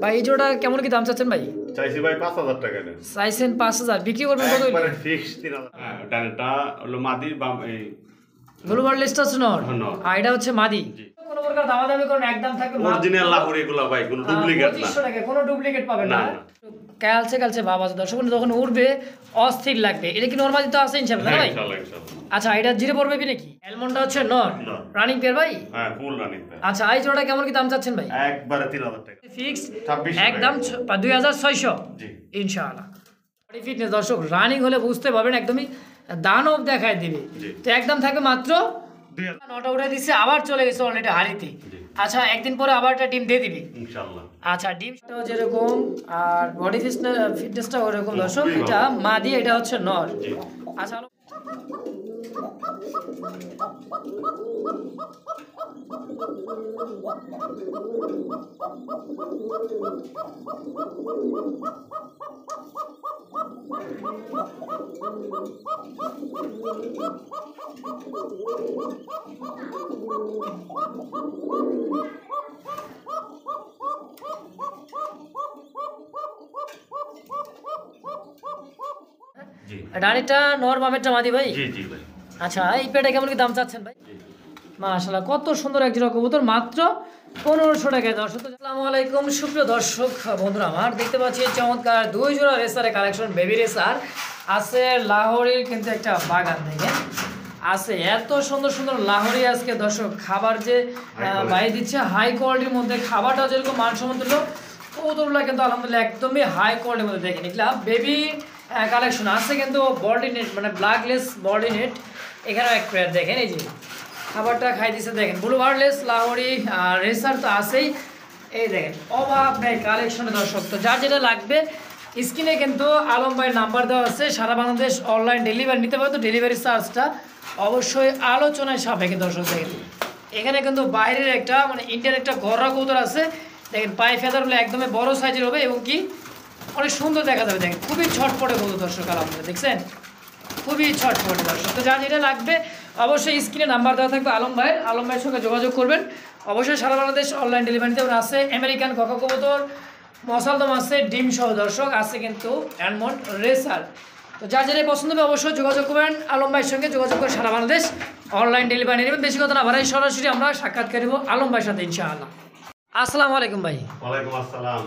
ভাই এই জোড়া কেমন কি দাম চাচ্ছেন ভাই? চাইছি ভাই 5000 টাকা নেন। চাইছেন 5000, বিক্রি করবেন কত? একবারে ফিক্স 3000। হ্যাঁ, ডানেরটা হলো মাদি, বাম এই গ্লোবাল লিস্ট আছে নর, আর এটা হচ্ছে মাদি। জি। কোনো প্রকার দামাদামি করুন, একদম থাকবে অরিজিনাল লাহোরি এগুলো ভাই, কোনো ডুপ্লিকেট না। 2500 টাকা, কোনো ডুপ্লিকেট পাবেন না। না। কালচে ভাব আছে দর্শক, যখন উঠবে অস্থির লাগবে। এটা কি নরমালি তো আছে ইনশাআল্লাহ ভাই? ইনশাআল্লাহ ইনশাআল্লাহ। আচ্ছা, এটা জিরে পড়বে কি নাকি? অ্যালমন্ডটা হচ্ছে নর, রানিং পেয়ার ভাই? হ্যাঁ, ফুল রানিং পেয়ার। আচ্ছা, এই জোড়া কেমন কি দাম চাচ্ছেন ভাই? একবারে 3000 টাকা ফিক্স 2600 একদম 2600 জি ইনশাআল্লাহ। বডি ফিটনেস দর্শক রানিং হলে বুঝতে পারবেন, একদমই দানব দেখায় দিবে। তো একদম থাকবে মাত্র 9টা উঠে দিচ্ছে, আবার চলে গেছে অলরেডি হাড়িতে। আচ্ছা, একদিন পরে আবার একটা ডিম দিয়ে দিবে ইনশাআল্লাহ। আচ্ছা, ডিমটাও যেরকম আর বডি ফিটনেসটা ওরকম দর্শক। এটা মাদি, এটা হচ্ছে নর। আচ্ছা, রানীটা নর, বামেরটা মাদি ভাই? জি জি ভাই। আচ্ছা, এই পেটা কেমন কি দাম চাচ্ছেন ভাই? মাশাআল্লাহ, কত সুন্দর এক জোড়া কবুতর, মাত্র 1500 টাকায় দর্শক। আসসালামু আলাইকুম সুপ্রিয় দর্শক বন্ধুরা, আমার দেখতে পাচ্ছি চমৎকার 2 জোড়া রেসারের কালেকশন, বেবি রেসার আছে। লাহোরির কিন্তু একটা বাগান দেখেন আছে, এত সুন্দর সুন্দর লাহোরি আজকে দর্শক। খাবার যে ভাই দিচ্ছে হাই কোয়ালিটির মধ্যে, খাবারটা যেরকম মানসম্মত হলো, কবুতরগুলো কিন্তু আলহামদুলিল্লাহ একদমই হাই কোয়ালিটির মধ্যে। দেখেন এগুলা বেবি কালেকশন আছে কিন্তু বডি নেট, মানে ব্ল্যাকলেস বডি নেট। এখানেও এক পেয়ার দেখেন, এই যে খাবারটা খাই দিচ্ছে দেখেন। ব্লু বার্ডলেস লাহোরি রেসার তো আছেই। এই দেখেন অভাব নেই কালেকশনে দর্শক। তো যার যেটা লাগবে স্ক্রিনে কিন্তু আলম ভাইয়ের নাম্বার দেওয়া আছে, সারা বাংলাদেশ অনলাইন ডেলিভারি নিতে পারে। তো ডেলিভারি চার্জটা অবশ্যই আলোচনায় সাপেক্ষে দর্শক। দেখেন এখানে কিন্তু বাইরের একটা মানে ইন্ডিয়ার একটা গররা কবুতর আছে দেখেন, পায়ে ফেদারগুলো একদমই বড় সাইজের হবে এবং কি অনেক সুন্দর দেখা যাবে। দেখেন খুবই ছটপটে কবুতর দর্শক, আলহামদুলিল্লাহ দেখছেন খুবই ছটপটে দর্শক। তো যার যেটা লাগবে অবশ্যই স্ক্রিনে নাম্বার দেওয়া থাকবে আলম ভাইয়ের সঙ্গে যোগাযোগ করবেন। অবশ্যই সারা বাংলাদেশ অনলাইন ডেলিভারিতে আছে। আমেরিকান ককা কবুতর, মশালদম আছে, ডিম সহ দর্শক আছে কিন্তু অ্যালমন্ড রেসার। তো যার যেটাই পছন্দ হবে অবশ্যই যোগাযোগ করবেন আলম ভাইয়ের সঙ্গে, যোগাযোগ করে সারা বাংলাদেশ অনলাইন ডেলিভারি নেবেন। বেশি কথা না বাড়াই, সরাসরি আমরা সাক্ষাৎ করব আলম ভাইয়ের সাথে ইনশাআল্লাহ। আসসালামু আলাইকুম ভাই। ওয়ালাইকুম আসসালাম।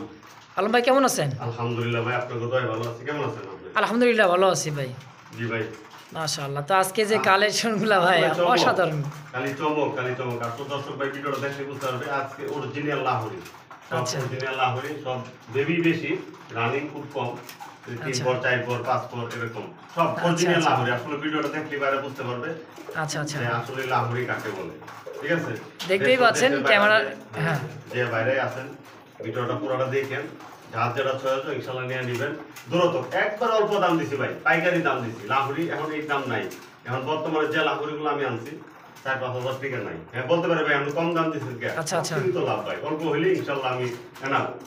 আলম ভাই কেমন আছেন? আলহামদুলিল্লাহ ভাই, আপনার দোয়ায় ভালো আছি। কেমন আছেন আপনি? আলহামদুলিল্লাহ ভালো আছি ভাই। জি ভাই। মাশাআল্লাহ, তো আজকে যে কালেকশনগুলো ভাই অসাধারণ, খালি চমক। আর তো দর্শক ভাই ভিডিওটা দেখলে বুঝতে পারবে আজকে অরিজিনাল লাহোরি। আচ্ছা, অরিজিনাল লাহোরি, সব বেবি বেশি, রানিং খুব কম, 3 পর 4 পর 5 পর এরকম সব অরিজিনাল লাহোরি। আসলে ভিডিওটা দেখলে বাইরে বুঝতে পারবে আচ্ছা আচ্ছা যে আসলে লাহোরি কাকে বলে। ঠিক আছে, দেখতেই পাচ্ছেন ক্যামেরা। হ্যাঁ, যে বাইরে আছেন ভিডিওটা পুরোটা দেখেন, যার যেটা চয়েস ইনশাআল্লাহ নিয়ে নেবেন। দ্রুত একবার অল্প দাম দিছি ভাই, পাইকারি দাম দিছি। লাহোরি এখন এই দাম নাই, এখন বর্তমানে যে লাহোরিগুলো আমি আনছি 4-5 হাজার টাকা নাই। হ্যাঁ বলতে পারে ভাই আমি কম দাম দিছি। আচ্ছা আচ্ছা, কিন্তু লাভ ভাই অল্প হইলে ইনশাআল্লাহ আমি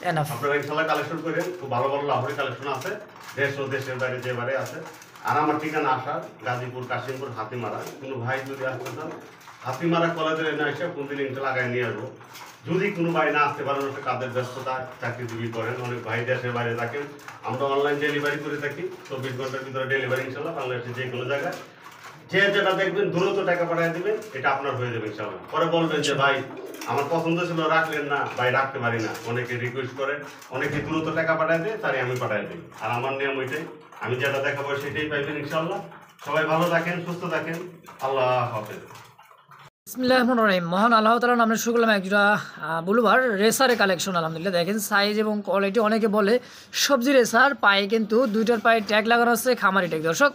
এনাফ। আপনারা ইনশাআল্লাহ কালেকশন করেন, খুব ভালো ভালো লাহোরি কালেকশন আছে দেশ ও দেশের বাইরে যে বাইরে আছে। আর আমার ঠিকানা আসার গাজীপুর, কাশিমপুর, হাতিমারা। কোনো ভাই যদি আসতে চান হাতিমারা কলেজের না এসে কোন দিন ইনশাআল্লাহ লাগাই নিয়ে আসবো। যদি কোনো ভাই না আসতে পারেন, একটা কাজের ব্যস্ততা, চাকরিজীবী করেন, অনেক ভাই দেশের বাইরে থাকেন, আমরা অনলাইন ডেলিভারি করে থাকি। 24 ঘন্টার ভিতরে ডেলিভারি ইনশাআল্লাহ বাংলাদেশের যে কোনো জায়গায়। যে যেটা দেখবেন দ্রুত টাকা পাঠিয়ে দিবেন, এটা আপনার হয়ে যাবে ইনশাআল্লাহ। পরে বলবেন যে ভাই আমার পছন্দ ছিল রাখলেন না, ভাই রাখতে পারি না। অনেকে রিকোয়েস্ট করেন, অনেকে দ্রুত টাকা পাঠিয়ে দেয়, তাই আমি পাঠিয়ে দিই। আর আমার নিয়ম ওইটাই, আমি যেটা দেখাবো সেটাই পাইবেন ইনশাআল্লাহ। সবাই ভালো থাকেন, সুস্থ থাকেন, আল্লাহ হাফেজ। বিসমিল্লাহির রহমানির রহিম। মহান আল্লাহ তাআলার নামে শুরু করলাম একজোড়া বুলুবার রেসারের কালেকশন। আলহামদুলিল্লাহ দেখেন সাইজ এবং কোয়ালিটি, অনেকে বলে সবজি রেসার, পায়ে কিন্তু দুইটার পায়ে ট্যাগ লাগানো আছে, খামারি ট্যাগ দর্শক।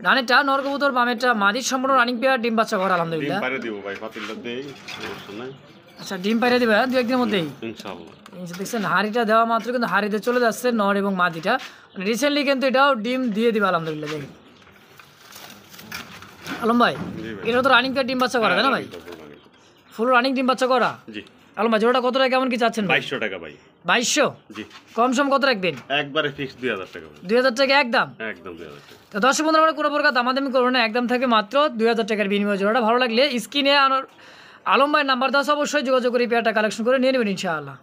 রানেরটা নর কবুতর, বামেরটা মাদি, সম্পূর্ণ রানিং পেয়ার, ডিম বাচ্চা ঘর আলহামদুলিল্লাহ। ডিম পাইরে দিব ভাই, পাতিলটা দেই সমস্যা নাই। আচ্ছা, ডিম পাইরে দিবে 2-1 দিনের মধ্যেই ইনশাআল্লাহ। দেখছেন হাড়িটা দেওয়া মাত্র কিন্তু হাড়িতে চলে যাচ্ছে নর এবং মাদিটা। রিসেন্টলি কিন্তু এটাও ডিম দিয়ে দিবে আলহামদুলিল্লাহ। দেখেন আলম ভাই, এটা তো রানিং পেয়ার ডিম বাচ্চা করা তাই না ভাই? ফুল রানিং ডিম বাচ্চা করা। জি। আলম ভাই জোড়াটা কত টাকা কেমন কি চাচ্ছেন? 2200 টাকা ভাই। 2200? জি। কম সম কত রাখবেন? একবারে ফিক্স 2000 টাকা। 2000 টাকা একদম? একদম 2000 টাকা। তো দর্শক বন্ধুরা, আমরা কোনো প্রকার দামাদামি করবো না, একদম থাকে মাত্র 2000 টাকার বিনিময়ে। জোড়াটা ভালো লাগলে স্ক্রিনে আলম ভাইয়ের নাম্বার দাও, অবশ্যই যোগাযোগ করে পেয়ারটা কালেকশন করে নিয়ে নেবেন ইনশাআল্লাহ।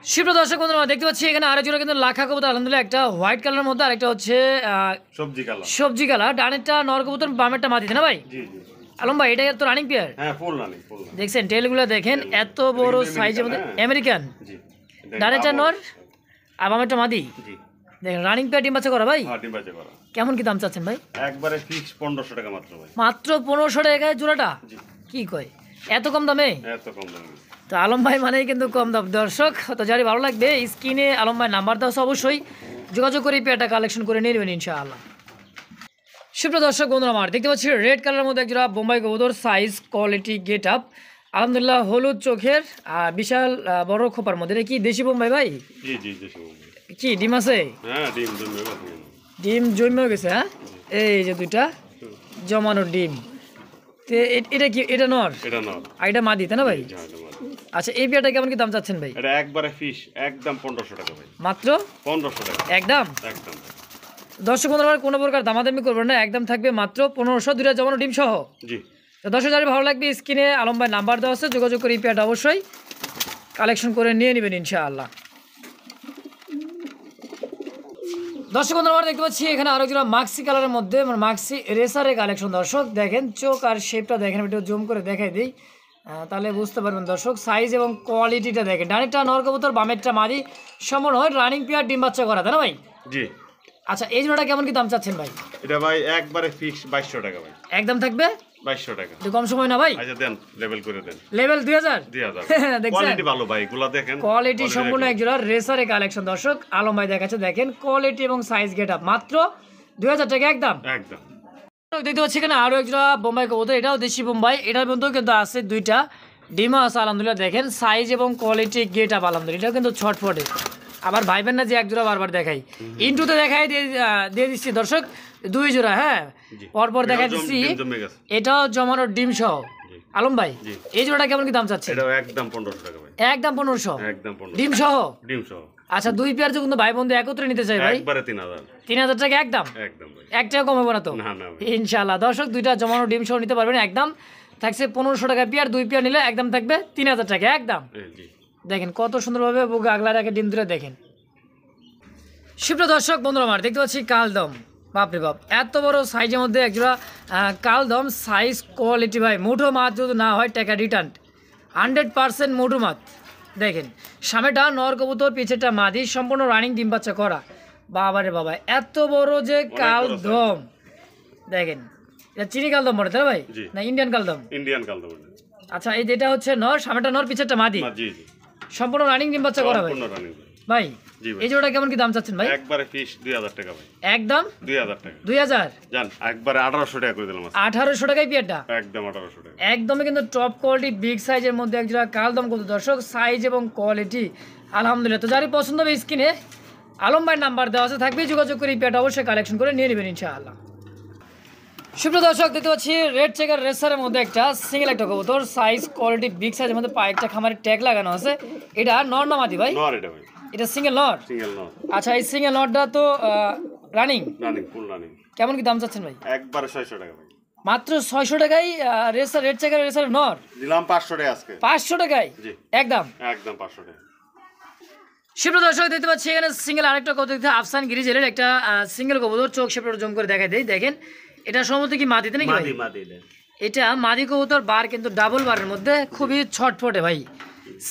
সুপ্রিয় দর্শক বন্ধুরা দেখতে পাচ্ছি এখানে আরো জোড়া কিন্তু লাখা কবুতর আলহামদুলিল্লাহ, একটা হোয়াইট কালারের মধ্যে আর একটা হচ্ছে সবজি কালার। ডানেরটা নর কবুতর, বামেরটা মাদি, না ভাই? জি জি। আলম ভাই এটা তো রানিং পেয়ার? হ্যাঁ ফুল রানিং। দেখছেন টেলগুলো দেখেন, এত বড় সাইজের মধ্যে আমেরিকান। জি। ডানেরটা নর আর বামেরটা মাদি। জি। দেখেন রানিং পেয়ার, ডিম বাচ্চা করা ভাই? হ্যাঁ ডিম বাচ্চা করা। কেমন কি দাম চাচ্ছেন ভাই? একবারে ফিক্স 1500 টাকা মাত্র ভাই। মাত্র 1500 টাকায় জোড়াটা? জি। কি কয় এত কম দামে? এত কম দামে। তো আলম ভাই মানেই কিন্তু কম দাম। দর্শক তো যারই ভালো লাগবে স্ক্রিনে আলম ভাই নাম্বার দেওয়া আছে, অবশ্যই যোগাযোগ করে পেয়ারটা কালেকশন করে নিয়ে নেবেন ইনশাআল্লাহ। সুপ্রিয় দর্শক বন্ধুরা আমার দেখতে পাচ্ছি রেড কালারের মধ্যে একজোড়া বোম্বাই কবুতর, সাইজ কোয়ালিটি গেট আপ আলহামদুলিল্লাহ, হলুদ চোখের আর বিশাল বড় খোপার মধ্যে। এটা কি দেশি বোম্বাই ভাই? জি জি দেশি বোম্বাই। কি ডিম আছে? হ্যাঁ ডিম জমে গেছে। ডিম জমে গেছে? হ্যাঁ এই যে দুইটা জমানো ডিম। তো এটা কি, এটা নর? এটা নর আর এটা মাদি, তাই না ভাই? জি এটা মাত্র। আচ্ছা এই পেয়ারটা কেমন কি দাম চাচ্ছেন ভাই? এটা একবারে ফিক্স একদম 1500 টাকা ভাই। মাত্র 1500 টাকা একদম? একদম। দর্শক বন্ধুরা কোনো প্রকার দামাদামি করবেন না, একদম থাকবে মাত্র 1500, দুইটা জমানো ডিম সহ। জি। তো দর্শক যারা ভালো লাগবে স্ক্রিনে আলম ভাই নাম্বার দেওয়া আছে, যোগাযোগ করে এই পেয়ারটা অবশ্যই কালেকশন করে নিয়ে নেবেন ইনশাআল্লাহ। দর্শক বন্ধুরা দেখতে পাচ্ছি এখানে আরো জোড়া মাক্সি কালারের মধ্যে, মানে মাক্সি রেসারের কালেকশন। দর্শক দেখেন চোখ আর শেপটা দেখেন, একটু জুম করে দেখাই দিই তাহলে বুঝতে পারবেন দর্শক। সাইজ এবং কোয়ালিটিটা দেখেন, ডানেরটা নর কবুতর, বামেরটা মাদি, সম্পূর্ণ হয় রানিং পেয়ার, ডিম বাচ্চা করা, তাই না ভাই? জি। আচ্ছা এই জোড়াটা কেমন কি দাম চাচ্ছেন ভাই? এটা ভাই একবারে ফিক্স 2200 টাকা ভাই। একদম থাকবে 2200 টাকা। একটু কম সময় না ভাই? আচ্ছা দেন, লেভেল করে দেন। লেভেল 2000? 2000। দেখছেন কোয়ালিটি ভালো ভাই, এগুলা দেখেন। কোয়ালিটি সম্পূর্ণ এক জোড়া রেসারের কালেকশন। দর্শক আলম ভাই দেখাচ্ছে, দেখেন কোয়ালিটি এবং সাইজ গেট আপ, মাত্র 2000 টাকা একদম। একদম। দেখতে পাচ্ছি এখানে আরো এক জোড়া বোম্বাই কবুতর, এটাও দেশি বোম্বাই। এটার মধ্যেও কিন্তু আছে দুইটা ডিমও আছে আলহামদুলিল্লাহ। দেখেন সাইজ এবং কোয়ালিটি গেট আপ আলহামদুলিল্লাহ, এটাও কিন্তু ছটফটে। আবার ভাইবেন না যে এক জোড়া বারবার দেখাই, ইন্টুতে দেখাই দিয়ে দিচ্ছি দর্শক দুই জোড়া। হ্যাঁ পরপর দেখাই দিচ্ছি, এটাও জমানো ডিম সহ। আলম ভাই এই জোড়াটা কেমন কি দাম চাচ্ছে? এটাও একদম 1500 টাকা ভাই। একদম 1500? একদম 1500 ডিম সহ? ডিম সহ। আচ্ছা দুই পেয়ার যখন ভাই বন্ধু একত্রে নিতে চাই ভাই, একবারে 3000। 3000 টাকা একদম? একদম ভাই। এক টাকা কম হবে না তো? না না ভাই। ইনশাআল্লাহ দর্শক দুইটা জমানো ডিম সহ নিতে পারবেন, একদম থাকছে 1500 টাকা পেয়ার। দুই পেয়ার নিলে একদম থাকবে 3000 টাকা একদম। জি। দেখেন কত সুন্দরভাবে বুকে আগলা রেখে ডিম দুটো দেখেন। সুপ্রিয় দর্শক বন্ধুরা আমার দেখতে পাচ্ছি কালদম, বাপরে বাপ এত বড় সাইজের মধ্যে একজোড়া কালদম। সাইজ কোয়ালিটি ভাই মুঠো মাছ যদি না হয় টাকা রিটার্ন, 100% মুঠো মাছ। দেখেন সামনেটা নর কবুতর, পিছেরটা মাদি, সম্পূর্ণ রানিং ডিম বাচ্চা করা। বাবারে বাবা এত বড় যে কালদম, দেখেন এটা চিনি কালদম বলে তাই ভাই না ইন্ডিয়ান কালদম? ইন্ডিয়ান কালদম। আচ্ছা এই যেটা হচ্ছে নর, সামনেটা নর, পিছেরটা মাদি, জি জি সম্পূর্ণ রানিং ডিম বাচ্চা করা ভাই। ভাই এই জোড়া কেমন কি দাম চাচ্ছেন ভাই? একবারে ফিক্স 2000 টাকা ভাই। একদম 2000 টাকা। 2000? জান একবারে 1800 টাকা করে দিলাম। 1800 টাকায় পেয়ারটা? একদম 1800 টাকা। একদমই কিন্তু টপ কোয়ালিটি বিগ সাইজের মধ্যে একজোড়া কালদম কত দর্শক, সাইজ এবং কোয়ালিটি আলহামদুলিল্লাহ। তো যারই পছন্দ হবে স্ক্রিনে আলম ভাইয়ের নাম্বার দেওয়া আছে, থাকবে যোগাযোগ করে এই পেয়ারটা অবশ্যই কালেকশন করে নিয়ে নেবেন ইনশাআল্লাহ। সুপ্রিয় দর্শক দেখতে পাচ্ছি রেড চেকার রেসারের মধ্যে একটা সিঙ্গেল একটা কবুতর, সাইজ কোয়ালিটি বিগ সাইজের মধ্যে পায়ে একটা খামারের ট্যাগ লাগানো আছে। এটা নর না মাদি ভাই? নর এটা ভাই। এটা সিঙ্গেল নর? সিঙ্গেল নর। আচ্ছা এই সিঙ্গেল নরটা তো রানিং? Running full running. কেমন কি দাম চাচ্ছেন ভাই? একবারে 600 টাকা ভাই। মাত্র 600 টাকায় রেসার রেড চেকার রেসারের নর দিলাম 500 টাকা আজকে। 500 টাকায়? জি একদম একদম 500 টাকা। সুপ্রিয় দর্শক দেখতে পাচ্ছি এখানে সিঙ্গেল আরেকটা কবুতর দেখতে, আফসান গিরিজেলের একটা সিঙ্গেল কবুতর, চোখ শেপটা জম করে দেখাই দেই। দেখেন এটা সম্ভবত কি মাদিতে নাকি ভাই? মাদি। এটা মাদি কবুতর, বার কিন্তু ডাবল বারের মধ্যে, খুবই ছটফটে ভাই।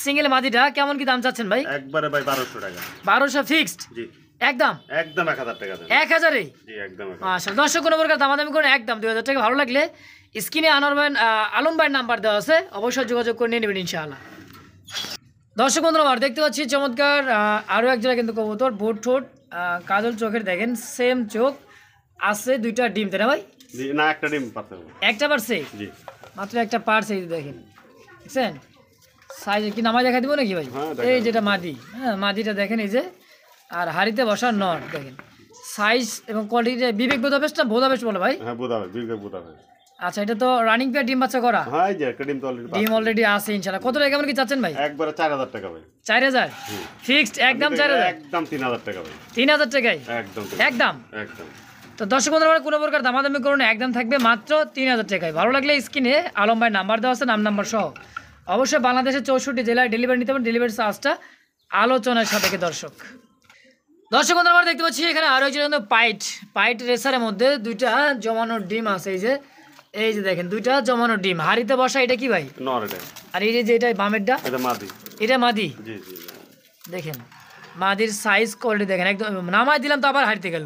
সিঙ্গেল মাদিটা কেমন কি দাম চাচ্ছেন ভাই? একবারে ভাই 1200 টাকা। 1200 ফিক্সড? জি একদম? একদম 1000 টাকা দেন। 1000-এ? জি একদম। আচ্ছা দর্শক কোনো প্রকার দামাদামি করেন, একদম 2000 টাকা। ভালো লাগলে স্ক্রিনে আলম ভাইয়ের নাম্বার দেওয়া আছে, অবশ্যই যোগাযোগ করে নিয়ে নেবেন ইনশাআল্লাহ। দর্শক বন্ধুরা আমার দেখতে পাচ্ছি চমৎকার আরও এক জোড়া কিন্তু কবুতর, বুট ঠোঁট কাজল চোখের, দেখেন সেম চোখ আছে, দুইটা ডিম তাই না ভাই? না একটা ডিম পারতে হবে। একটা পারছে? জি মাত্র একটা পারছে। এই দেখেন দেখছেন সাইজ কি নামাই দেখা দিব নাকি ভাই? এই যেটা মাদি, হ্যাঁ মাদিটা দেখেন এই যে, আর হাড়িতে বসার নর দেখেন সাইজ এবং কোয়ালিটি। বিবেক বোধাবেশ না বোধাবেশ বলে ভাই? হ্যাঁ বোধাবেশ, বিবেক বোধাবেশ। আচ্ছা এটা তো রানিং পেয়ার, ডিম বাচ্চা করা? হ্যাঁ যে একটা ডিম তো অলরেডি ডিম অলরেডি আছে ইনশাআল্লাহ। কত টাকা কেমন কি চাচ্ছেন ভাই? একবারে 4000 টাকা ভাই। 4000 ফিক্সড? একদম 4000? একদম 3000 টাকা ভাই। 3000 টাকায় একদম একদম? একদম। তো দর্শক বন্ধুরা কোনো প্রকার দামাদামি করুন, একদম থাকবে মাত্র 3000 টাকায়। ভালো লাগলে স্ক্রিনে আলম ভাই নাম্বার দেওয়া আছে, নাম নাম্বার সহ। অবশ্যই বাংলাদেশের 64 জেলায় ডেলিভারি নিতে পারেন, ডেলিভারি চার্জটা আলোচনার সাপেক্ষে দর্শক বন্ধুরা আমরা দেখতে পাচ্ছি এখানে আরো একজন পাইট রেসারের মধ্যে দুইটা জমানোর ডিম আছে। এই যে দেখেন দুইটা জমানোর ডিম হাড়িতে বসা। এটা কি ভাই? নর এটা। আর এই যে এটা বামেরটা, এটা মাদি। এটা মাদি। জি জি দেখেন মাদির সাইজ কোয়ালিটি দেখেন, একদম নামাই দিলাম তো আবার হাড়িতে গেল।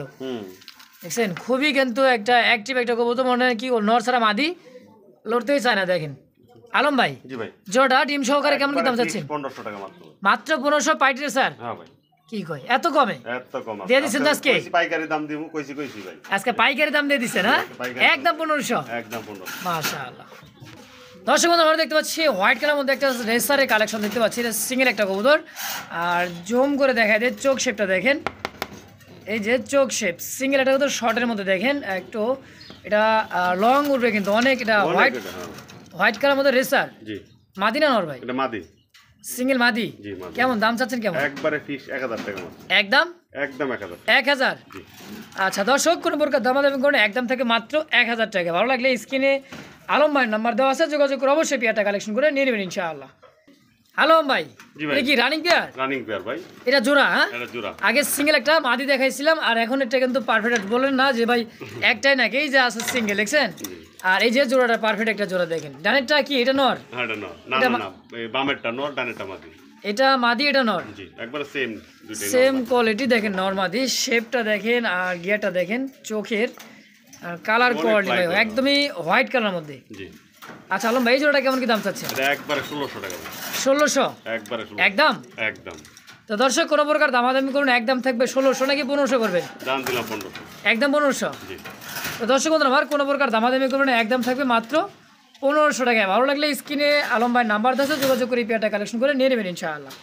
দেখছেন খুবই কিন্তু একটা অ্যাক্টিভ একটা কবুতর, মনে হয় কি নর ছাড়া মাদি লড়তেই চায় না। দেখেন আলম ভাই, জি ভাই, জোড়া ডিম সহকারে কেমন কি দাম চাচ্ছেন? 1500 টাকা মাত্র। মাত্র 1500 পাইট রেসার? হ্যাঁ ভাই। কি কয় এত কমে? এত কম দিয়ে দিচ্ছেন আজকে? পাইকারি দাম দিমু কইছি ভাই। আজকে পাইকারি দাম দিয়ে দিচ্ছেন? হ্যাঁ একদম 1500? একদম 1500। মাশাআল্লাহ। দর্শক বন্ধু আমরা দেখতে পাচ্ছি হোয়াইট কালার মধ্যে একটা রেসারের কালেকশন দেখতে পাচ্ছি। এটা সিঙ্গেল একটা কবুতর। আর জুম করে দেখায় দেয় চোখ শেপটা দেখেন, এই যে চোখ শেপ সিঙ্গেল একটা কবুতর শর্টের মধ্যে দেখেন একটু। এটা লং উঠবে কিন্তু অনেক। এটা হোয়াইট কালার মধ্যে রেসার। জি মাদি না নর ভাই? এটা মাদি, সিঙ্গেল মাদি। জি মাদি। কেমন দাম চাচ্ছেন কেমন? একবারে ফিক্স 1000 টাকা মাত্র। একদম 1000? জি। আচ্ছা দর্শক কোনো প্রকার দামাদামি করুন, একদম থেকে মাত্র 1000 টাকা। ভালো লাগলে স্ক্রিনে আলম ভাইয়ের নাম্বার দেওয়া আছে, যোগাযোগ করে অবশ্যই পেয়ারটা কালেকশন করে নিয়ে নেবেন ইনশাআল্লাহ। আলম ভাই এটা কি রানিং পেয়ার? রানিং পেয়ার ভাই। এটা জোড়া? হ্যাঁ এটা জোড়া। আগে সিঙ্গেল একটা মাদি দেখাইছিলাম, আর এখন এটা কিন্তু পারফেক্ট বলেন না যে ভাই একটাই নাকি, এই যে আছে সিঙ্গেল দেখছেন। আর এই যে জোড়াটা পারফেক্ট একটা জোড়া দেখেন। ডানেরটা কি এটা নর? হ্যাঁ এটা নর। না না এই বামেরটা নর, ডানেরটা মাদি। এটা মাদি এটা নর? জি একবারে সেম দুটোই সেম কোয়ালিটি দেখেন, নর মাদি। শেপটা দেখেন আর গিয়ারটা দেখেন, চোখের আর কালার কোয়ালিটি ভাই একদমই হোয়াইট কালার মধ্যে। জি। আচ্ছা আলম ভাই এই জোড়াটা কেমন কি দাম চাচ্ছে? এটা একবারে 1600 টাকা। 1600? একবারে 1600 একদম? একদম। তো দর্শক কোনো প্রকার দামাদামি করুন, একদম থাকবে 1600 নাকি 1500 করবেন? দাম দিলাম 1500। একদম 1500? জি। তো দর্শক বন্ধুরা আমার কোনো প্রকার দামাদামি করুন, একদম থাকবে মাত্র 1500 টাকায়। ভালো লাগলে স্ক্রিনে আলম ভাই নাম্বার আছে, যোগাযোগ করে পেয়ারটা কালেকশন করে নিয়ে নেবেন ইনশাআল্লাহ।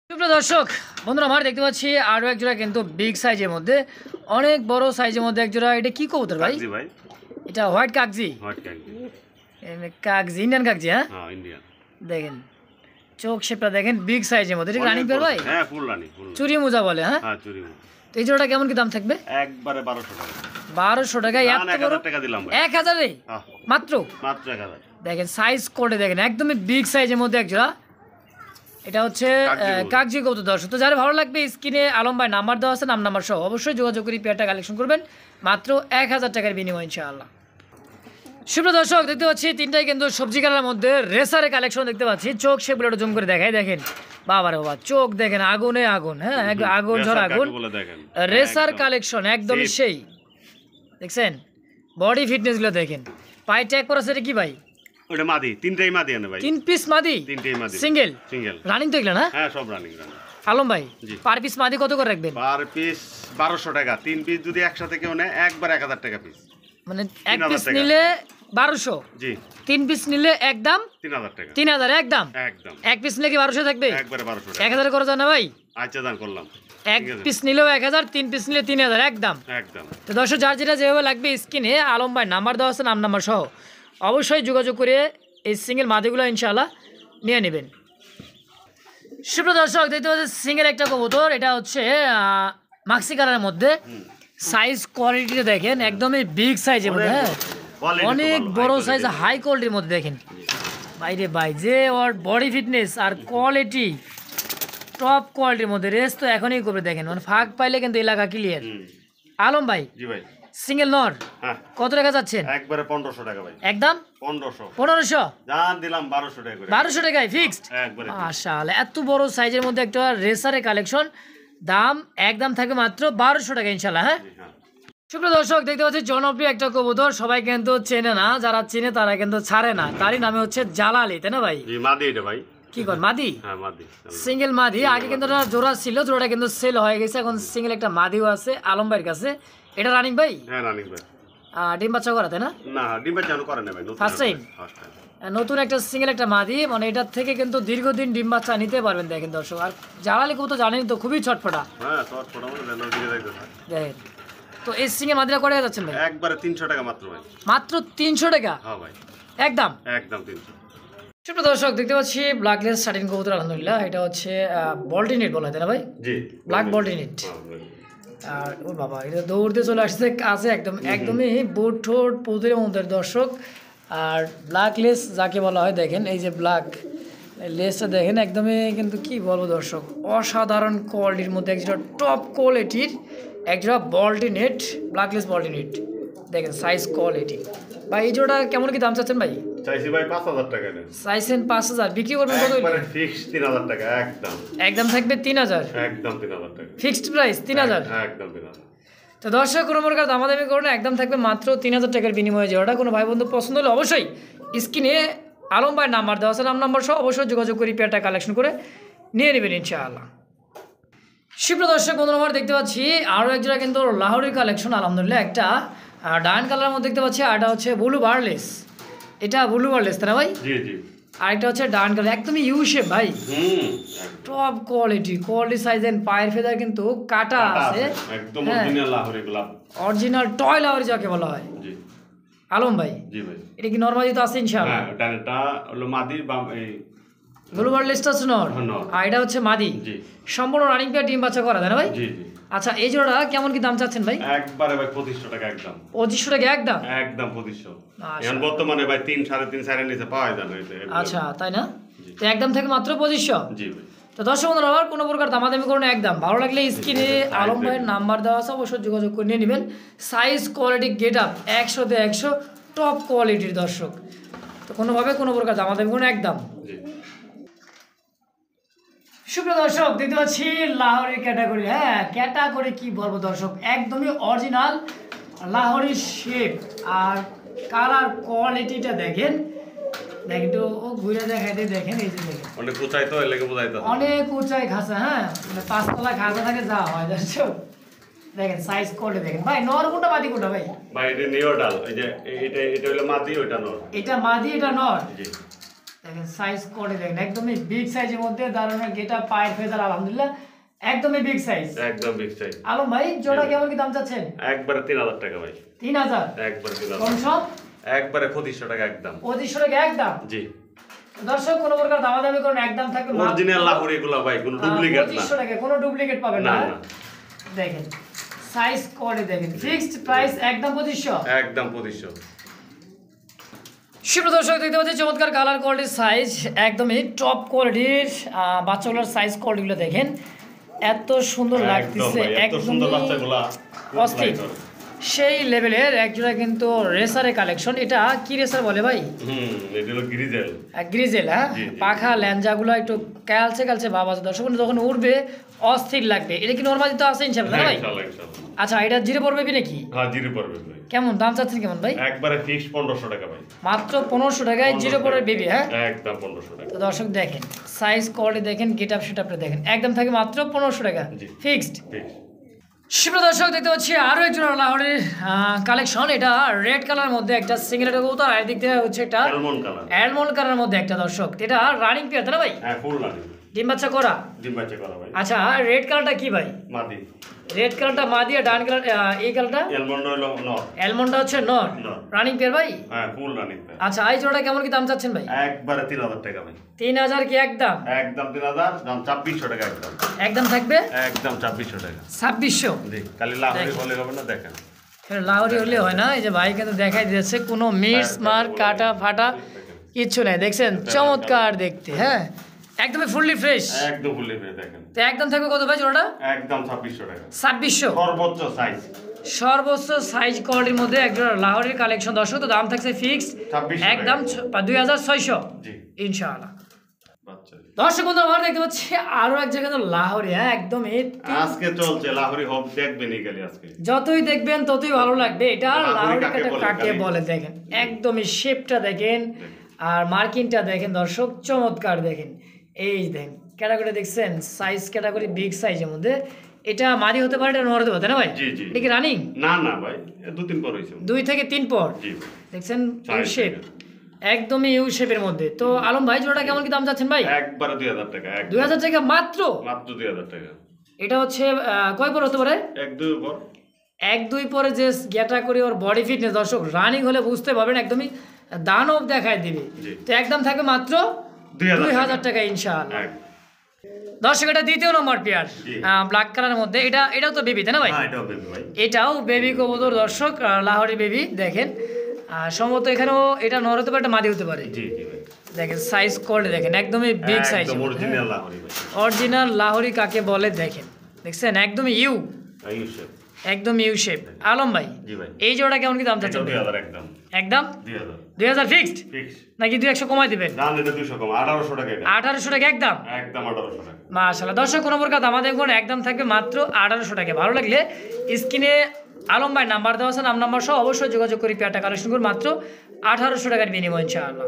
সুপ্রিয় দর্শক বন্ধুরা আমার দেখতে পাচ্ছি আরও এক জোড়া কিন্তু বিগ সাইজের মধ্যে, অনেক বড় সাইজের মধ্যে এক জোড়া। এটা কি কবুতর ভাই? জি ভাই। এটা হোয়াইট কাগজি? হোয়াইট কাগজি। কাগজি ইন্ডিয়ান কাগজি? হ্যাঁ ইন্ডিয়ান। দেখেন চোখ শেপটা দেখেন, বিগ সাইজের মধ্যে। এটা রানিং পেয়ার ভাই? হ্যাঁ ফুল রানিং। চুরি মোজা বলে? হ্যাঁ চুরি মোজা। তো এই জোড়াটা কেমন কি দাম থাকবে? একবারে 1200 টাকা। 1200 টাকায়? এত বড়? 1000 টাকা দিলাম ভাই। 1000-এ মাত্র? মাত্র 1000। দেখেন সাইজ কোডে দেখেন একদমই বিগ সাইজের মধ্যে এক জোড়া। এটা হচ্ছে কাগজি কবুতর। দর্শক তো যারা ভালো লাগবে স্ক্রিনে আলম ভাই নাম্বার দেওয়া আছে, নাম্বার সহ অবশ্যই যোগাযোগ করে পেয়ারটা কালেকশন করবেন মাত্র 1000 টাকার বিনিময় ইনশাআল্লাহ। সুপ্রিয় দর্শক দেখতে পাচ্ছি তিনটাই কিন্তু সবজি কালারের মধ্যে রেসারের কালেকশন দেখতে পাচ্ছি। চোখ সেগুলো জুম করে দেখাই দেখেন, বাবারে বাবা চোখ দেখেন আগুনে আগুন। হ্যাঁ আগুন ঝড় আগুন। রেসার কালেকশন একদমই সেই। দেখছেন বডি ফিটনেসগুলো দেখেন। পায়ে ট্যাগ করা সেটা কি ভাই? ওটা মাদি, তিনটাই মাদি আনে ভাই। 3 পিস মাদি? তিনটাই মাদি। সিঙ্গেল? সিঙ্গেল। রানিং তো এগুলো না? হ্যাঁ সব রানিং। আলম ভাই পার পিস মাদি কত করে রাখবেন? পার পিস 1200 টাকা। 3 পিস যদি একসাথে কেউ নেয় একবার 1000 টাকা পিস। মানে এক পিস নিলে 1200? জি। 3 পিস নিলে একদম 3000 টাকা। 3000 একদম? একদম। এক পিস নিলে কি 1200 থাকবে? একবারে 1200 টাকা। 1000 করে যায় না ভাই? আচ্ছা দান করলাম। এক পিস নিলেও 1000, 3 পিস নিলে 3000 একদম। একদম। তো দর্শক যার যেটা যেভাবে লাগবে স্ক্রিনে আলম ভাই নাম্বার দেওয়া আছে, নাম্বার সহ অবশ্যই যোগাযোগ করে এই সিঙ্গেল মাদিগুলো ইনশাআল্লাহ নিয়ে নেবেন। সুপ্রিয় দর্শক দেখতে পাচ্ছেন সিঙ্গেল একটা কবুতর। এটা হচ্ছে মাক্সি কালারের মধ্যে। সাইজ কোয়ালিটিটা দেখেন একদমই বিগ সাইজের মধ্যে। হ্যাঁ অনেক বড় সাইজ, হাই কোয়ালিটির মধ্যে দেখেন বাইরে ভাই যে ওর বডি ফিটনেস আর কোয়ালিটি টপ কোয়ালিটির মধ্যে। রেস তো এখনই করবে দেখেন, মানে ফাঁক পাইলে কিন্তু এলাকা ক্লিয়ার। আলম ভাই জি ভাই সিঙ্গেল নর কত টাকা যাচ্ছেন? একবারে 1500 টাকা ভাই। একদম 1500 জান দিলাম 1200 টাকা করে। 1200 টাকায় ফিক্সড? একবারে। মাশাআল্লাহ এত বড় সাইজের মধ্যে একটা রেসারের কালেকশন, দাম একদম থাকবে মাত্র 1200 টাকা ইনশাআল্লাহ। হ্যাঁ সুপ্রিয় দর্শক দেখতে পাচ্ছি জনপ্রিয় একটা কবুতর, সবাই কিন্তু চেনে না, যারা চেনে তারা কিন্তু ছাড়ে না। তারই নামে হচ্ছে জালালি, তাই না ভাই? জি মাদি এটা ভাই। কি কর মাদি? হ্যাঁ মাদি। সিঙ্গেল মাদি। আগে কিন্তু একটা জোড়া ছিল, জোড়াটা কিন্তু সেল হয়ে গেছে, এখন সিঙ্গেল একটা মাদিও আছে আলম ভাইয়ের কাছে। এটা রানিং ভাই? হ্যাঁ রানিং ভাই। ডিম বাচ্চা করা তাই না? না ডিম বাচ্চা করে না ভাই, ফার্স্ট টাইম। নতুন একটা সিঙ্গেল একটা মাদি, মানে এটার থেকে কিন্তু দীর্ঘদিন ডিম বাচ্চা নিতে পারবেন দেখেন দর্শক। আর জালালি কবুতর জানেন তো খুবই ছটফটা। হ্যাঁ ছটফটা মানে দেখেন তো এই সিঙ্গেল মাদিরা করে যাচ্ছেন ভাই? একবারে 300 টাকা মাত্র ভাই। মাত্র 300 টাকা? হ্যাঁ ভাই একদম একদম 300। সুপ্রিয় দর্শক দেখতে পাচ্ছি ব্ল্যাকলেস শার্টিন কবুতর আলহামদুলিল্লাহ। এটা হচ্ছে বল্টিনেট বলা হয় তাই না ভাই? জি ব্ল্যাক বল্টিনেট। আর ও বাবা এটা দৌড়তে চলে আসছে কাছে একদম, একদমই বুট ঠোঁট পুতুলের মধ্যে দর্শক। আর ব্ল্যাকলেস যাকে বলা হয় দেখেন, এই যে ব্ল্যাক লেসটা দেখেন একদমই কিন্তু কি বলবো দর্শক, অসাধারণ কোয়ালিটির মধ্যে একটা টপ কোয়ালিটির একটা বল্টি নেট, ব্ল্যাকলেস বল্টি নেট দেখেন সাইজ কোয়ালিটি। ভাই এই জোড়া কেমন কি দাম চাচ্ছেন ভাই? চাইছি ভাই 5000 টাকা নেন। চাইছেন 5000, বিক্রি করবেন কত? একবারে ফিক্স 3000 টাকা একদম। একদম থাকবে 3000, একদম 3000 টাকা ফিক্সড প্রাইস 3000। একদম 3000। তো দর্শক কোনো প্রকার দামাদামি করুন, একদম থাকবে মাত্র 3000 টাকার বিনিময়ে। জোড়াটা কোনো ভাই বন্ধু পছন্দ হলে অবশ্যই স্ক্রিনে আলম ভাই নাম্বার দেওয়া আছে, নাম্বার সহ অবশ্যই যোগাযোগ করে পেয়ারটা কালেকশন করে নিয়ে নেবেন ইনশাআল্লাহ। সুপ্রিয় দর্শক বন্ধুরা, আমরা দেখতে পাচ্ছি আরও এক জোড়া কিন্তু লাহোরি কালেকশন, আলহামদুলিল্লাহ একটা ডায়ন কালারের মধ্যে দেখতে পাচ্ছি, আর এটা হচ্ছে ব্লু বারলেস। এটা ব্লু বারলেস তাই না ভাই? জি জি। আর একটা হচ্ছে ডায়ন কালার, একদমই ইউ শেপ ভাই, টপ কোয়ালিটি সাইজ এন্ড পায়ের ফেদার কিন্তু কাটা আছে, একদম অরিজিনাল লাহোরি গোলাপ, অরিজিনাল টয় লাহোরি যাকে বলা হয়। জি আলম ভাই জি ভাই। এটা কি নরমালি তো আছে ইনশাআল্লাহ? হ্যাঁ, ডানেরটা হলো মাদি, বাম এই ব্লু বারলেসটা হচ্ছে নর, আর এটা হচ্ছে মাদি। জি। সম্পূর্ণ রানিং পেয়ার ডিম বাচ্চা করা তাই না ভাই? জি জি। আচ্ছা এই জোড়া কেমন কি দাম চাচ্ছেন ভাই? একবারে ভাই 2500 টাকা একদম। 2500 টাকা একদম? একদম 2500। আচ্ছা। এখন বর্তমানে ভাই 3 3.5 সাইরের নিচে পাওয়া যায় না এটা। আচ্ছা তাই না? তো একদম থেকে মাত্র 2500। জি ভাই। তো দর্শক বন্ধুরা, আবার কোনো প্রকার দামাদামি করুন, একদম ভালো লাগলে স্ক্রিনে আলম ভাইয়ের নাম্বার দেওয়া আছে, অবশ্যই যোগাযোগ করে নিয়ে নেবেন। সাইজ কোয়ালিটি গেট আপ 100তে 100 টপ কোয়ালিটির দর্শক। তো কোনোভাবে কোনো প্রকার দামাদামি করুন একদম। জি। সুপ্রিয় দর্শক দেখতে পাচ্ছি লাহোরি ক্যাটাগরি, হ্যাঁ ক্যাটাগরি কি বলবো দর্শক, একদমই অরিজিনাল লাহোরি শেপ আর কালার কোয়ালিটিটা দেখেন। দেখেন তো ও ঘুরে দেখাইতে দেখেন, এই যে দেখেন অনেক উঁচাই তো এলাকে বোঝাইতে হবে। অনেক উঁচাই খাসা, হ্যাঁ মানে 5 তলা খাসা থাকে যা হয় দর্শক। দেখেন সাইজ কোয়ালিটি দেখেন ভাই, নর কোনটা মাদি কোনটা ভাই? ভাই এটা নিওডাল, এই যে এটা হলো মাদি, ওইটা নর। এটা মাদি এটা নর। জি। দেখেন সাইজ কোয়ালিটি দেখেন, একদমই বিগ সাইজের মধ্যে দারুণ গেটা, পায়ের ফেদার আলহামদুলিল্লাহ একদমই বিগ সাইজ। একদম বিগ সাইজ। আলম ভাই জোড়া কেমন কি দাম চাচ্ছেন? একবারে 3000 টাকা ভাই। 3000? একবারে 3000। কম সব? একবারে 2500 টাকা একদম। 2500 টাকা একদম? জি। দর্শক কোনো প্রকার দামাদামি করুন, একদম থাকবে অরিজিনাল লাহোরি এগুলো ভাই, কোনো ডুপ্লিকেট না। 2500 টাকা, কোনো ডুপ্লিকেট পাবেন না। দেখেন সাইজ কোয়ালিটি দেখেন, ফিক্সড প্রাইস একদম 2500। একদম 2500। সুপ্রিয় দর্শক দেখতে পাচ্ছি চমৎকার কালার কোয়ালিটির সাইজ, একদমই টপ কোয়ালিটির বাচ্চাগুলোর সাইজ কোয়ালিটিগুলো দেখেন, এত সুন্দর লাগতেছে, এত সুন্দর বাচ্চাগুলা অস্থির সেই লেভেলের একজোড়া কিন্তু রেসারের কালেকশন। এটা কি রেসার বলে ভাই? এটা হলো গ্রিজেল। গ্রিজেল, হ্যাঁ পাখা ল্যাঞ্জাগুলো একটু কালচে কালচে ভাব আছে দর্শক, যখন উঠবে অস্থির লাগবে। এটা কি নরমালি তো আছে ইনশাআল্লাহ ভাই? আচ্ছা এটা জিরো পড়বে নাকি? হ্যাঁ জিরো পড়বে ভাই। কেমন দাম চাচ্ছেন কেমন ভাই? একবারে ফিক্স 1500 টাকা ভাই। মাত্র 1500 টাকায় জিরো পড়বে বেবি, হ্যাঁ একদম 1500 টাকা। তো দর্শক দেখেন সাইজ কোয়ালিটি দেখেন, গেটআপ সেটআপটা দেখেন, একদম থাকে মাত্র 1500 টাকা ফিক্সড। সুপ্রিয় দর্শক দেখতে পাচ্ছি আরো একজন লাহোরের কালেকশন, এটা রেড কালারের মধ্যে একটা সিঙ্গেল কবুতর, আর দিক থেকে হচ্ছে একটা অ্যালমন্ড কালারের মধ্যে একটা দর্শক। এটা রানিং পেয়ার তাই না ভাই? হ্যাঁ ফুল রানিং, ডিম বাচ্চা করা। ডিম বাচ্চা করা ভাই। আচ্ছা রেড কালারটা কি ভাই? মাদি। রেড কালারটা মাদি, আর ডান কালার এই কালারটা অ্যালমন্ড হলো নর। অ্যালমন্ডটা হচ্ছে নর, রানিং পেয়ার ভাই? হ্যাঁ ফুল রানিং পেয়ার। আচ্ছা এই জোড়া কেমন কি দাম চাচ্ছেন ভাই? একবারে 3000 টাকা ভাই। 3000 কি একদম? একদম 3000, দাম 2400 টাকা একদম। একদম থাকবে একদম 2400 টাকা। 2600? জি, খালি লাহোরি বলে হবে না, দেখেন লাহোরি হলে হয় না। এই যে ভাই কিন্তু দেখাই দিয়েছে, কোনো মিস মার কাটা ফাটা কিচ্ছু নেই, দেখছেন চমৎকার দেখতে, হ্যাঁ একদমই ফুললি ফ্রেশ। একদম ফুললি ফ্রেশ দেখেন। তো একদম থাকবে কত ভাই জোড়াটা? একদম 2600 টাকা। 2600 সর্বোচ্চ সাইজ। সর্বোচ্চ সাইজ কোয়ালিটির মধ্যে একজন লাহোরের কালেকশন দর্শক। তো দাম থাকছে ফিক্সড একদম 2600 জি ইনশাআল্লাহ। দর্শক বন্ধু আমরা দেখতে পাচ্ছি আরো এক জায়গায় তো লাহোরি, হ্যাঁ একদম আজকে চলছে লাহোরি হোক, দেখবেন এই আজকে যতই দেখবেন ততই ভালো লাগবে। এটা লাহোরি কাকে বলে দেখেন, একদমই শেপটা দেখেন আর মার্কিংটা দেখেন দর্শক, চমৎকার দেখেন। এই দেখেন ক্যাটাগরি দেখছেন, সাইজ ক্যাটাগরি বিগ সাইজের মধ্যে। এটা মাদি হতে পারে, এটা নর হতে পারে না ভাই? জি জি। এটা কি রানিং? না না ভাই, 2-3 পর হইছে। 2 থেকে 3 পর। জি দেখছেন ইউ শেপ, একদমই ইউ শেপের মধ্যে। তো আলম ভাই জোড়াটা কেমন কি দাম চাচ্ছেন ভাই? একবারে 2000 টাকা। 2000 টাকা মাত্র? মাত্র 2000 টাকা। এটা হচ্ছে কয় পর হতে পারে? 1-2 পর। 1-2 পরে যে গ্যাটা করে ওর বডি ফিটনেস দর্শক, রানিং হলে বুঝতে পারবেন একদমই দানব দেখায় দিবে। তো একদম থাকবে মাত্র 2000 টাকা ইনশাআল্লাহ। দর্শক এটা দ্বিতীয় নম্বর পেয়ার, ব্ল্যাক কালারের মধ্যে। এটাও তো বেবি তাই না ভাই? হ্যাঁ এটাও বেবি ভাই। এটাও বেবি কবুতর দর্শক, লাহোরি বেবি দেখেন। আর সম্ভবত এখানেও এটা নর হতে পারে, এটা মাদি হতে পারে। জি জি ভাই, দেখেন সাইজ কোয়ালিটি দেখেন, একদমই বিগ সাইজ, একদম অরিজিনাল লাহোরি ভাই। অরিজিনাল লাহোরি কাকে বলে দেখেন, দেখছেন একদমই ইউ, আইউসেফ একদম ইউ শেপ। আলম ভাই জি ভাই, এই জোড়া কেমন কি দাম এটা চাচ্ছেন? 2000 একদম, একদম 2000 2000 ফিক্সড ফিক্স। নাকি 200 কমাই দিবেন? দাম এটা 200 কম, 1800 টাকা এটা, 1800 টাকা একদম। একদম 1800 টাকা। মাশাআল্লাহ দর্শক, কোনো প্রকার দামাদামি করে একদম থাকবে মাত্র 1800 টাকা। ভালো লাগলে স্ক্রিনে আলম ভাই নাম্বার দেওয়া আছে, নাম নাম্বার সহ অবশ্যই যোগাযোগ করে পেয়ারটা কালেকশন করুন মাত্র 1800 টাকার বিনিময় ইনশাআল্লাহ।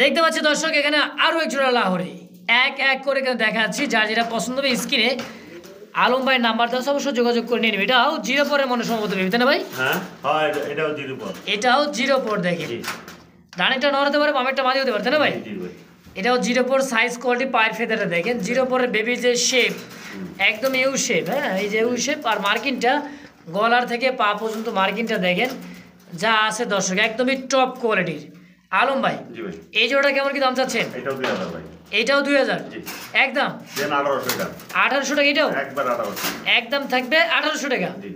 দেখতে পাচ্ছি দর্শক এখানে আরও এক জোড়া লাহোরি, এক এক করে এখানে দেখাচ্ছি, যার যেটা পছন্দ হবে স্ক্রিনে আলম ভাই নাম্বার দেওয়া আছে, অবশ্যই যোগাযোগ করে নিয়ে নেবে। এটাও 0 পরে মনে সম্ভবত ভেবে না ভাই? হ্যাঁ হ্যাঁ, এটাও 0 পর। এটাও 0 পর দেখেন, জি ডানেরটা নর হতে পারে, বামেরটা মাঝে হতে পারে, তাই না ভাই? জি ভাই, এটাও 0 পর সাইজ কোয়ালিটি, পায়ের ফেদারটা দেখেন 0 পরের বেবি যে শেপ, একদম ইউ শেপ। হ্যাঁ এই যে ইউ শেপ, আর মার্কিনটা গলার থেকে পা পর্যন্ত মার্কিনটা দেখেন যা আছে দর্শক, একদমই টপ কোয়ালিটির। আলম ভাই জি ভাই, এই জোড়াটা কেমন কি দাম চাচ্ছেন? এটাও 2000 ভাই। এইটাও 2000 জি, একদম। দেন 1800 টাকা, 1800 টাকা এটাও একবার 1800। একদম থাকবে 1800 টাকা জি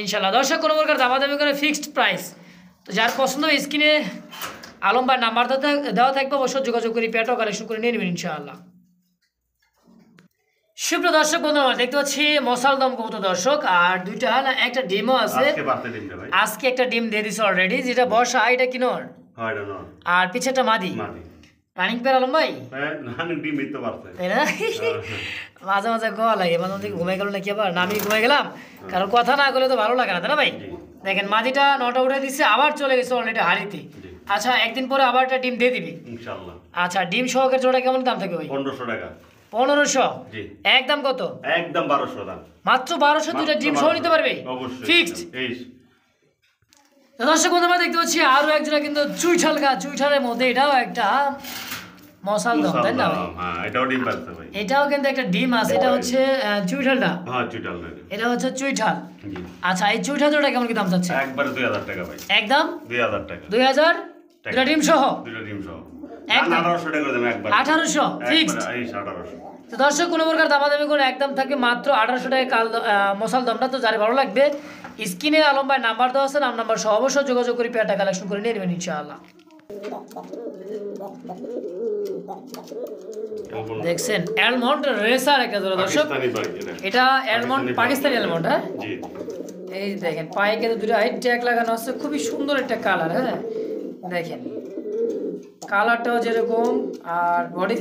ইনশাল্লাহ। দর্শক কোনো প্রকার দামাদামি করে ফিক্সড প্রাইস। তো যার পছন্দ স্ক্রিনে আলম ভাই নাম্বার দেওয়া থাকবে, অবশ্যই যোগাযোগ করে পেয়ারটাও কালেকশন করে নিয়ে নেবেন ইনশাআল্লাহ। সুপ্রিয় দর্শক বন্ধুরা, আমরা দেখতে পাচ্ছি মশাল দম কবুতর দর্শক, আর দুইটা না একটা ডিমও আছে। আজকে বাড়তে দিনটা ভাই, আজকে একটা ডিম দিয়ে দিছে অলরেডি, যেটা বর্ষা, এটা কি নর? হয় এটা নর, আর পিছেটা মাদি। মাদি। রানিং পেয়ার আলম ভাই, হ্যাঁ নানি ডিম তো বাড়তে। তাই না? মাঝে মাঝে গোয়া লাগে, মাঝে মাঝে ঘুমাই গেল নাকি আবার, না আমি ঘুমাই গেলাম, কারণ কথা না বলে তো ভালো লাগে না, তাই না ভাই? জি দেখেন মাদিটা নটা উঠে দিচ্ছে, আবার চলে গেছে অলরেডি হাড়িতে। জি আচ্ছা একদিন পরে আবার একটা ডিম দিয়ে দিবি। ইনশাআল্লাহ। আচ্ছা ডিম সহকারে জোড়া কেমন দাম থাকবে ভাই? 1500 টাকা। 1500 জি একদম কত? একদম 1200 দাম, মাত্র 1200 দুইটা ডিম সহ নিতে পারবে অবশ্যই ফিক্সড। এই দর্শক বন্ধু আমরা দেখতে পাচ্ছি আরো একজোড়া কিন্তু চুইঠাল গা, চুইঠালের মধ্যে এটাও একটা মশাল দম, তাই না ভাই? হ্যাঁ এটাও ডিম পাচ্ছে ভাই। এটাও কিন্তু একটা ডিম আছে, এটা হচ্ছে চুইঠালটা, হ্যাঁ চুইটাল ভাই। এটা হচ্ছে চুইঠাল। জি আচ্ছা এই চুইঠাল জোড়া কেমন কি দাম চাচ্ছে? একবারে 2000 টাকা ভাই, একদম 2000 টাকা, 2000 দুটা ডিম সহ দুটো ডিম সহ একদম 1800 টাকা দেবেন একবার, 1800 ফিক্সড। একবার এই 1800। তো দর্শক কোনো প্রকার দামাদামি করে একদম থাকবে মাত্র 1800 টাকা কাল মশাল দমটা। তো যারা ভালো লাগবে স্ক্রিনে আলম ভাই নাম্বার দেওয়া আছে, নাম নাম্বার সহ অবশ্যই যোগাযোগ করে পেয়ারটা কালেকশন করে নিয়ে নেবেন ইনশাআল্লাহ। দেখছেন অ্যালমন্ড রেসার একটা জোড়া দর্শক, পাকিস্তানি ভাই এটা অ্যালমন্ড পাকিস্তানি অ্যালমন্ড। হ্যাঁ জি এই দেখেন পায়ে কিন্তু দুটো হাইট ট্যাগ লাগানো আছে, খুবই সুন্দর একটা কালার। হ্যাঁ দেখেন কালারটাও যেরকম আর বডি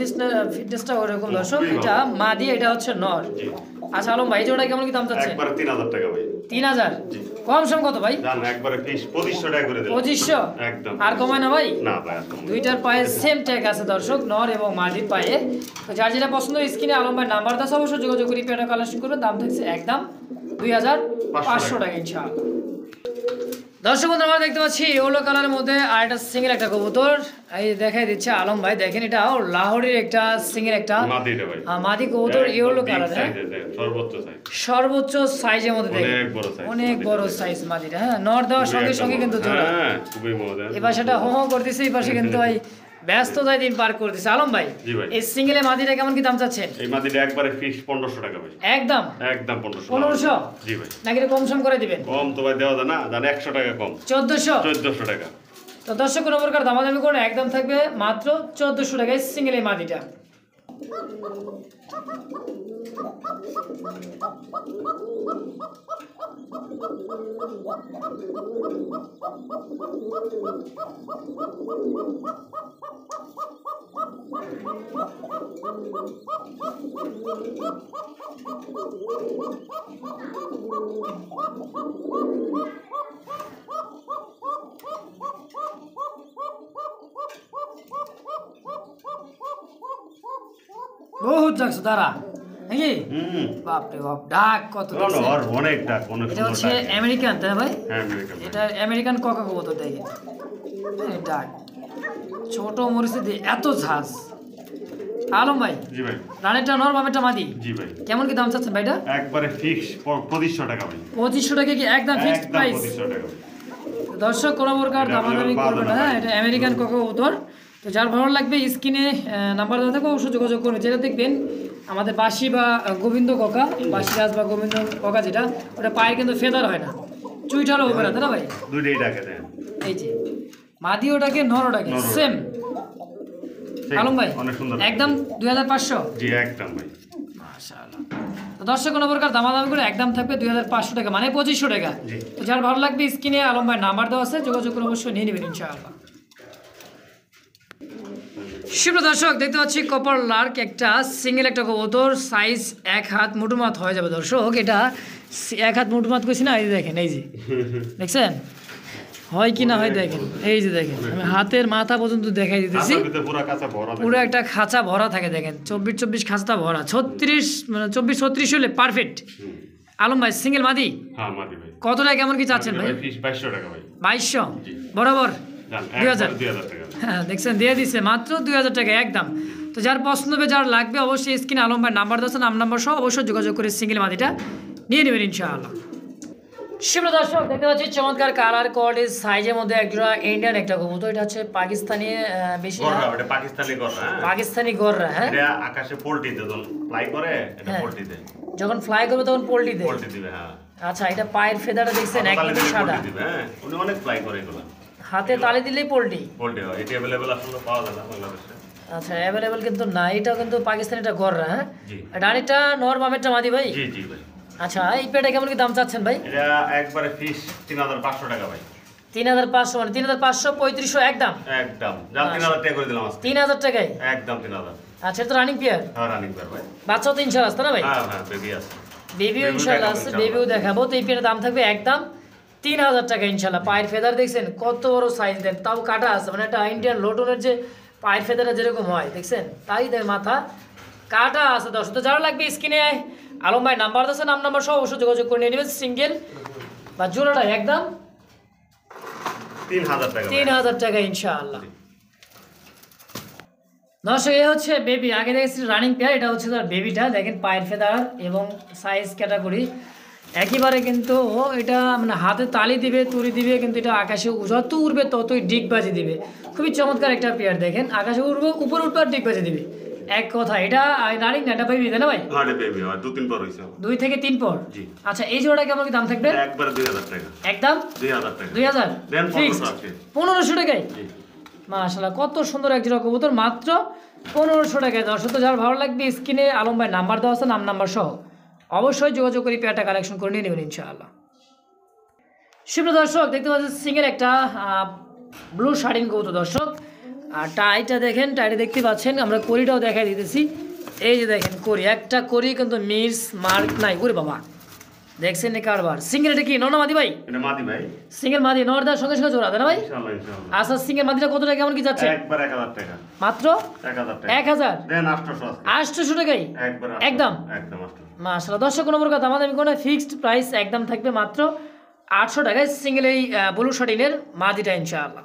ফিটনেসটাও ওরকম দর্শক। এটা মাদি, এটা হচ্ছে নর। জি আচ্ছা আলম ভাই জোড়া কেমন কি দাম চাচ্ছে? একবারে 3000 টাকা ভাই। 3000 জি কম সম কত ভাই? জান একবারে 2500 টাকা করে দেন। 2500 একদম আর কমায় না ভাই? না ভাই আর কমায় না। দুইটার পায়ে সেম ট্যাগ আছে দর্শক, নর এবং মাদির পায়ে। তো যার যেটা পছন্দ স্ক্রিনে আলম ভাই নাম্বার দাও, অবশ্যই যোগাযোগ করে পেয়ারটা কালেকশন করবেন। দাম থাকছে একদম 2500 টাকা ইনশাআল্লাহ। দর্শক বন্ধু আমরা দেখতে পাচ্ছি ইয়েলো কালারের মধ্যে আর একটা সিঙ্গেল একটা কবুতর, এই দেখাই দিচ্ছে আলম ভাই। দেখেন এটা লাহোরের একটা সিঙ্গেল একটা মাদিটা ভাই, মাদি কবুতর, ইয়েলো কালার। হ্যাঁ সর্বোচ্চ সাইজ, সর্বোচ্চ সাইজের মধ্যে দেখেন, অনেক বড় সাইজ, অনেক বড় সাইজ মাদিটা। হ্যাঁ নর দেওয়ার সঙ্গে সঙ্গে কিন্তু জোড়া। হ্যাঁ খুবই মজা। এই পাশেটা হো হো করতেছে, এই পাশে কিন্তু ভাই ব্যস্ততায় দিন পার করতেছে। আলম ভাই জি ভাই, এই সিঙ্গেলে মাদিটা কেমন কি দাম চাচ্ছেন? এই মাদিটা একবারে ফিক্স 1500 টাকা ভাই, একদম একদম 1500। 1500 জি ভাই, নাকি কম সম করে দিবেন? কম তো ভাই দেওয়া যায় না, জান 100 টাকা কম, 1400 টাকা। তো দর্শক কোনো প্রকার দামাদামি করে একদম থাকবে মাত্র 1400 টাকায় সিঙ্গেল এই মাদিটা। বহুত যাচ্ছে তারা নাকি? বাপরে বাপ, ডাক কত দেখছেন? অনেক ডাক, অনেক এটা সুন্দর হচ্ছে ডাক। আমেরিকান, তাই না ভাই? হ্যাঁ আমেরিকান ভাই। এটা আমেরিকান কোকা কবুতর দেখে ডাক, ছোট মরিচে দিয়ে এত ঝাঁজ। আলম ভাই জি ভাই, রানেরটা নর, বামেরটা মাদি, জি ভাই, কেমন কি দাম চাচ্ছেন ভাইটা? একবারে ফিক্স 2500 টাকা ভাই, 2500 টাকা কি একদম ফিক্সড একদম প্রাইস? 2500 টাকা ভাই। দর্শক কোনো প্রকার এটা দামাদামি আপনারা করবেন না। পাবেন হ্যাঁ না। এটা আমেরিকান কোকা কবুতর। তো যার ভালো লাগবে স্ক্রিনে নাম্বার দেওয়া থাকবে, অবশ্যই যোগাযোগ করুন। যেটা দেখবেন আমাদের বাসি বা গোবিন্দ কাকা, বাসি রাজ বা গোবিন্দ কাকা, যেটা ওটা পায়ের কিন্তু ফেদার হয় না, চুইঠারও হবে না, তাই না ভাই? দুইটাই ডাকে দেন। এই যে মাদি ওটাকে নর ওটাকে সেম আলম ভাই অনেক সুন্দর একদম 2500 জি একদম ভাই মাশাআল্লাহ। তো দর্শক কোনো প্রকার দামাদামি করে একদম থাকবে 2500 টাকা মানে 2500 টাকা। জি তো যার ভালো লাগবে স্ক্রিনে আলম ভাই নাম্বার দেওয়া আছে, যোগাযোগ করে অবশ্যই নিয়ে নেবেন ইনশাআল্লাহ। সুপ্রিয় দর্শক দেখতে পাচ্ছি কপার লার্ক একটা সিঙ্গেল একটা কবুতর, সাইজ 1 হাত মুঠো মাত হয়ে যাবে দর্শক। এটা 1 হাত মুঠো মাত করছি না, এই যে দেখেন, এই যে দেখছেন হয় কি না হয় দেখেন, এই যে দেখেন আমি হাতের মাথা পর্যন্ত দেখাই দিতেছি, পুরো একটা খাঁচা ভরা থাকে দেখেন, 24 খাঁচা ভরা, 36 মানে 24-36 হলে পারফেক্ট। আলম ভাই সিঙ্গেল মাদি কত টাকা কেমন কি চাচ্ছেন ভাই? 2200 টাকা ভাই। 2200 বরাবর 2000 টাকা। হ্যাঁ দেখছেন দিয়ে দিচ্ছে মাত্র 2000 টাকা একদম। তো যার পছন্দ হবে, যার লাগবে অবশ্যই স্ক্রিনে আলম ভাই নাম্বার দিয়েছে, নাম্বার সহ অবশ্যই যোগাযোগ করে সিঙ্গেল মাদিটা নিয়ে নেবেন ইনশাআল্লাহ। সুপ্রিয় দর্শক দেখতে পাচ্ছি চমৎকার কালার কোয়ালিটি সাইজের মধ্যে একটা ইন্ডিয়ান একটা কবুতর, এটা হচ্ছে পাকিস্তানি, বেশি গররা, এটা পাকিস্তানি গররা। পাকিস্তানি গররা। হ্যাঁ এটা আকাশে পোল্ট্রি দেয়, যখন ফ্লাই করে এটা পোল্ট্রি দেয়, যখন ফ্লাই করবে তখন পোল্ট্রি দেয়। পোল্ট্রি দিবে হ্যাঁ। আচ্ছা এটা পায়ের ফেদারটা দেখছেন একদম সাদা, হ্যাঁ উনি অনেক ফ্লাই করে এগুলো, হাতে তালি দিলেই পোল্ট্রি হয়। এটা अवेलेबल আসলে পাওয়া যায় না বাংলাদেশে। আচ্ছা অ্যাভেলেবল কিন্তু না, এটাও কিন্তু পাকিস্তানিটা গররা। হ্যাঁ জি ডানিটা নর বামেরটা মাদি ভাই। জি জি ভাই। আচ্ছা এই পেটা কেমন কি দাম চাচ্ছেন ভাই? এটা একবারে ফিক্স 3500 টাকা ভাই। 3500 মানে 3500 3500 একদম একদম যা 3000 টাকা করে দিলাম আজকে। 3000 টাকায় একদম 3000। আচ্ছা এটা তো রানিং পেয়ার। হ্যাঁ রানিং পেয়ার ভাই। বাচ্চা তো ইনশাআল্লাহ আছে না ভাই? হ্যাঁ হ্যাঁ বেবি আছে। বেবিও ইনশাআল্লাহ আছে, বেবিও দেখাবো। তো এই পেয়ারের দাম থাকবে একদম 3000 টাকা ইনশাআল্লাহ। পায়ের ফেদার দেখছেন কত বড় সাইজ, দেন তাও কাটা আছে, মানে একটা ইন্ডিয়ান লোটনের যে পায়ের ফেদারটা যেরকম হয় দেখছেন তাই দেয়, মাথা কাটা আছে দর্শক। তো যারা লাগবে স্ক্রিনে আলম ভাই নাম্বার আছে, নাম্বার সহ অবশ্যই যোগাযোগ করে নিয়ে নেবেন। সিঙ্গেল বা জোড়াটা একদম 3000 টাকা। 3000 টাকা ইনশাআল্লাহ। দর্শক এই হচ্ছে বেবি, আগে দেখেছি রানিং পেয়ার, এটা হচ্ছে তার বেবিটা। দেখেন পায়ের ফেদার এবং সাইজ ক্যাটাগরি একেবারে কিন্তু এটা মানে হাতে তালি দিবে, তুড়ি দিবে, কিন্তু এটা আকাশে যত উড়বে ততই ডিগবাজি দিবে। খুবই চমৎকার একটা পেয়ার, দেখেন আকাশে উড়বে, উপরে উঠবে আর ডিগবাজি দিবে। এক কথা এটা রানিং না, এটা বেবি তাই না ভাই? হ্যাঁ এটা বেবি, আর 2-3 পর হইছে। 2 থেকে 3 পর। জি। আচ্ছা এই জোড়াটা কেমন কি দাম থাকবে? একবারে 2000 টাকা। একদম 2000 টাকা। 2000 দেন 1500 আছে। 1500 টাকায় জি। মাশাআল্লাহ কত সুন্দর এক জোড়া কবুতর, মাত্র 1500 টাকায় দর্শক। তো যার ভালো লাগবে স্ক্রিনে আলম ভাই নাম্বার দেওয়া আছে, নাম্বার সহ অবশ্যই যোগাযোগ করে পেয়ারটা কালেকশন করে নিয়ে নেবেন ইনশাআল্লাহ। সুপ্রিয় দর্শক দেখতে পাচ্ছেন সিঙ্গেল একটা ব্লু শার্টিন কবুতর দর্শক। আর টাইটা দেখেন, টাইটা দেখতে পাচ্ছেন, আমরা করিটাও দেখাই দিতেছি। এই যে দেখেন করি, একটা করি কিন্তু মিস মার্ক নাই। ওরে বাবা দেখছেন এই কারবার। সিঙ্গেল এটা কি নর না মাদি ভাই? এটা মাদি ভাই। সিঙ্গেল মাদি, নর দার সঙ্গে সঙ্গে জোড়া দেয় না ভাই? ইনশাআল্লাহ ইনশাআল্লাহ। আচ্ছা সিঙ্গেল মাদিটা কত টাকা কেমন কি যাচ্ছে? একবার 1000 টাকা। মাত্র 1000 টাকা। 1000 দেন 800 আছে। 800 টাকাই একবার একদম। একদম 800। মাশাআল্লাহ দর্শক কোনো প্রকার দামাদামি কোনো ফিক্সড প্রাইস একদম থাকবে মাত্র 800 টাকায় সিঙ্গেল এই ব্লু শার্টিনের মাদিটা ইনশাআল্লাহ।